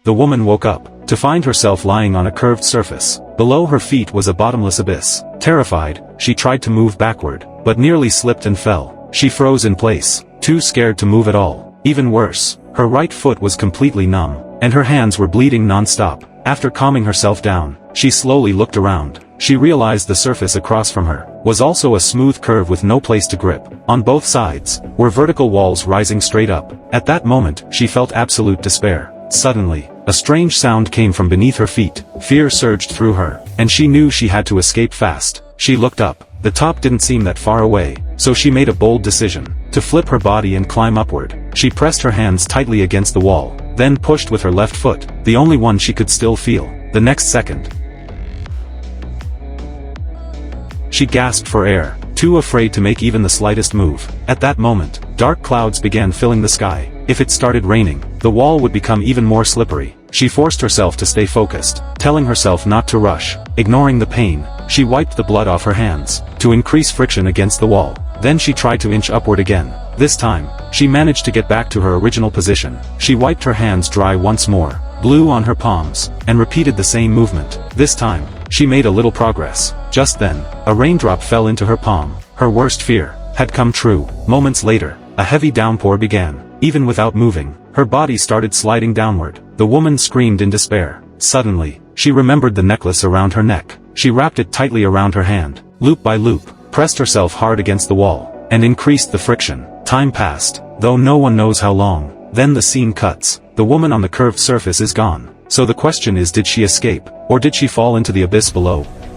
the woman woke up, to find herself lying on a curved surface. Below her feet was a bottomless abyss. Terrified, she tried to move backward, but nearly slipped and fell. She froze in place, too scared to move at all. Even worse, her right foot was completely numb, and her hands were bleeding non-stop. After calming herself down, she slowly looked around. She realized the surface across from her was also a smooth curve with no place to grip. On both sides were vertical walls rising straight up. At that moment, she felt absolute despair. Suddenly, a strange sound came from beneath her feet. Fear surged through her, and she knew she had to escape fast. She looked up. The top didn't seem that far away, so she made a bold decision to flip her body and climb upward. She pressed her hands tightly against the wall, then pushed with her left foot, the only one she could still feel. The next second, she gasped for air, too afraid to make even the slightest move. At that moment, dark clouds began filling the sky. If it started raining, the wall would become even more slippery. She forced herself to stay focused, telling herself not to rush. Ignoring the pain, she wiped the blood off her hands, to increase friction against the wall. Then she tried to inch upward again. This time, she managed to get back to her original position. She wiped her hands dry once more, blew on her palms, and repeated the same movement. This time, she made a little progress. Just then, a raindrop fell into her palm. Her worst fear had come true. Moments later, a heavy downpour began. Even without moving, her body started sliding downward. The woman screamed in despair. Suddenly, she remembered the necklace around her neck. She wrapped it tightly around her hand, loop by loop, pressed herself hard against the wall, and increased the friction. Time passed, though no one knows how long. Then the scene cuts. The woman on the curved surface is gone. So the question is, did she escape, or did she fall into the abyss below?